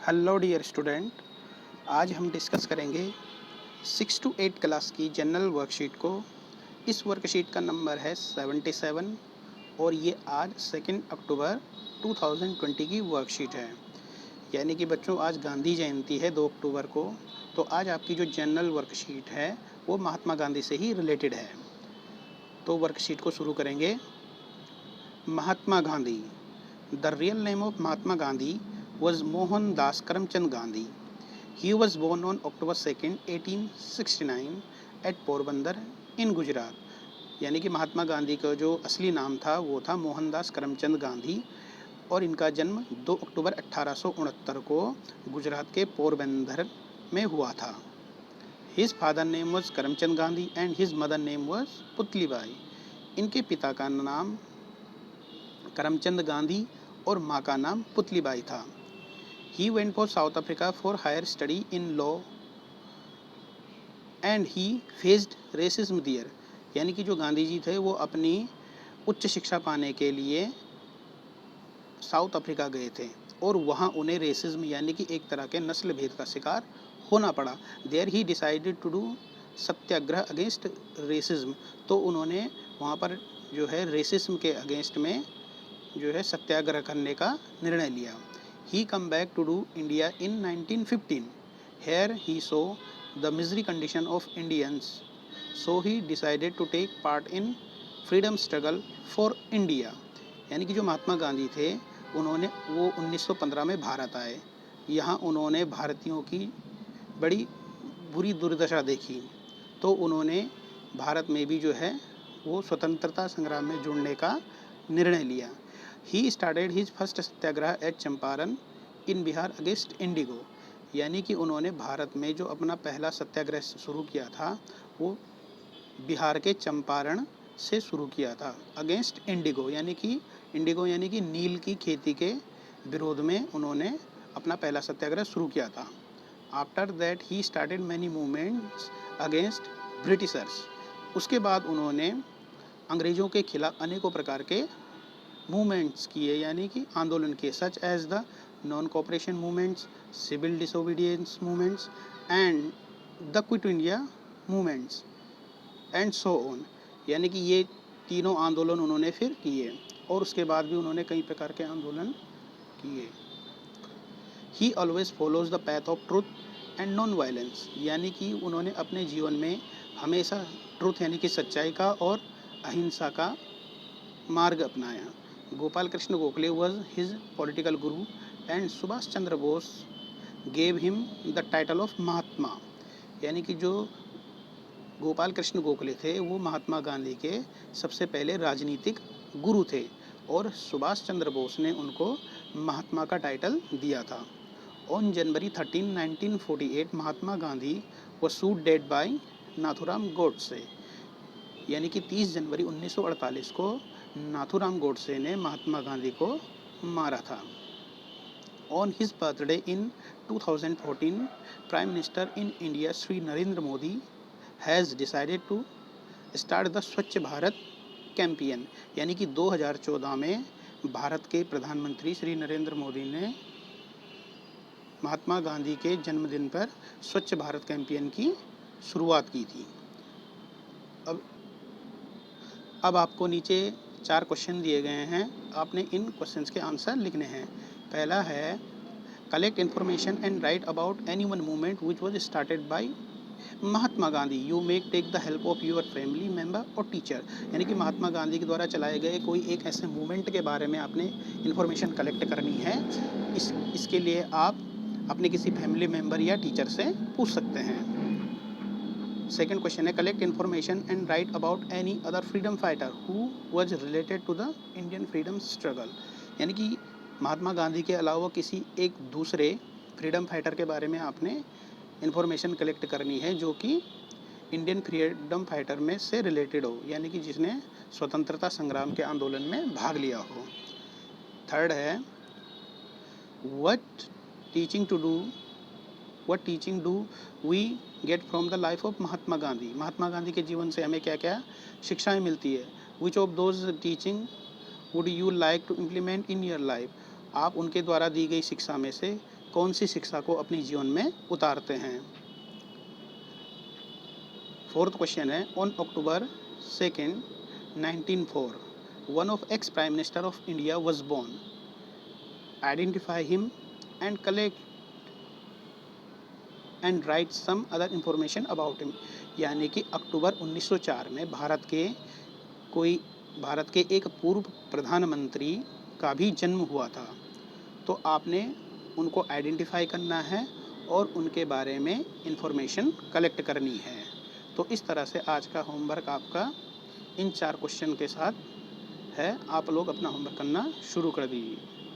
Hello dear student, आज हम discuss करेंगे 6 to 8 क्लास की जनरल वर्कशीट को। इस वर्कशीट का नंबर है 77 और ये आज 2 अक्टूबर 2020 की वर्कशीट है। यानी कि बच्चों आज गांधी जयंती है 2 अक्टूबर को, तो आज आपकी जो जनरल वर्कशीट है वो महात्मा गांधी से ही रिलेटेड है। तो वर्कशीट को शुरू करेंगे। Mahatma Gandhi. The real name of Mahatma Gandhi was Mohandas Karamchand Gandhi. He was born on October 2nd, 1869 at Porbandar इन गुजरात। यानी कि महात्मा गांधी का जो असली नाम था वो था मोहनदास करमचंद गांधी और इनका जन्म 2 अक्टूबर 1869 को गुजरात के पोरबंदर में हुआ था। His father name was Karamchand Gandhi and his mother name was Putlibai. इनके पिता का नाम करमचंद गांधी और माँ का नाम पुतलीबाई था। He went for South Africa for higher study in law and he faced racism there. यानी कि जो गांधी जी थे वो अपनी उच्च शिक्षा पाने के लिए साउथ अफ्रीका गए थे और वहाँ उन्हें रेसिज्म यानी कि एक तरह के नस्ल भेद का शिकार होना पड़ा। There he decided to do satyagraha against racism. तो उन्होंने वहाँ पर जो है रेसिज्म के अगेंस्ट में जो है सत्याग्रह करने का निर्णय लिया। He come back to do India in 1915. Here he saw the misery condition of Indians. So he decided to take part in freedom struggle for India. यानी कि जो महात्मा गांधी थे उन्होंने वो 1915 में भारत आए। यहाँ उन्होंने भारतीयों की बड़ी बुरी दुर्दशा देखी, तो उन्होंने भारत में भी जो है वो स्वतंत्रता संग्राम में जुड़ने का निर्णय लिया। He started his first Satyagraha at Champaran in Bihar against Indigo. यानी कि उन्होंने भारत में जो अपना पहला सत्याग्रह शुरू किया था वो बिहार के चंपारण से शुरू किया था अगेंस्ट इंडिगो। यानी कि नील की खेती के विरोध में उन्होंने अपना पहला सत्याग्रह शुरू किया था। After that he started many movements against Britishers. उसके बाद उन्होंने अंग्रेज़ों के खिलाफ अनेकों प्रकार के मूवमेंट्स किए, यानी कि आंदोलन किए, such as the non cooperation movements, civil disobedience movements and the quit India movements and so on. यानी कि ये तीनों आंदोलन उन्होंने फिर किए और उसके बाद भी उन्होंने कई प्रकार के आंदोलन किए। ही always follows the path of truth and non violence. यानी कि उन्होंने अपने जीवन में हमेशा ट्रूथ यानी कि सच्चाई का और अहिंसा का मार्ग अपनाया। Gopal Krishna Gokhale was his political guru and Subhash Chandra Bose gave him the title of Mahatma. यानी कि जो गोपाल कृष्ण गोखले थे वो महात्मा गांधी के सबसे पहले राजनीतिक गुरु थे और सुभाष चंद्र बोस ने उनको महात्मा का टाइटल दिया था। On January 13, 1948 Mahatma Gandhi was shoot dead by Nathuram Godse. यानी कि 30 जनवरी 1948 को नाथूराम गोडसे ने महात्मा गांधी को मारा था। On his birthday in 2014 prime minister in India Shri Narendra Modi has decided to start the Swachh Bharat campaign. यानी कि 2014 में भारत के प्रधानमंत्री श्री नरेंद्र मोदी ने महात्मा गांधी के जन्मदिन पर स्वच्छ भारत कैंपेन की शुरुआत की थी। अब आपको नीचे 4 क्वेश्चन दिए गए हैं, आपने इन क्वेश्चंस के आंसर लिखने हैं। पहला है collect information and write about any one movement which was started by Mahatma Gandhi. You make take the help of your family member और टीचर। यानी कि महात्मा गांधी के द्वारा चलाए गए कोई एक ऐसे मूवमेंट के बारे में आपने इन्फॉर्मेशन कलेक्ट करनी है। इसके लिए आप अपने किसी फैमिली मेम्बर या टीचर से पूछ सकते हैं। सेकेंड क्वेश्चन है collect information and write about any other freedom fighter who was related to the Indian freedom struggle. यानी कि महात्मा गांधी के अलावा किसी एक दूसरे फ्रीडम फाइटर के बारे में आपने इन्फॉर्मेशन कलेक्ट करनी है जो कि इंडियन फ्रीडम फाइटर में से रिलेटेड हो, यानी कि जिसने स्वतंत्रता संग्राम के आंदोलन में भाग लिया हो। थर्ड है what teaching do we get from the life of Mahatma Gandhi. Mahatma Gandhi के जीवन से हमें क्या क्या शिक्षाएं मिलती है। Which of those teaching would you like to implement in your life. आप उनके द्वारा दी गई शिक्षा में से कौन सी शिक्षा को अपने जीवन में उतारते हैं। फोर्थ क्वेश्चन है, on October 2nd 1904 one of ex prime minister of India was born, identify him and collect and write some other information about him. यानी कि अक्टूबर 1904 में भारत के एक पूर्व प्रधानमंत्री का भी जन्म हुआ था। तो आपने उनको आइडेंटिफाई करना है और उनके बारे में इंफॉर्मेशन कलेक्ट करनी है। तो इस तरह से आज का होमवर्क आपका इन 4 क्वेश्चन के साथ है। आप लोग अपना होमवर्क करना शुरू कर दीजिए।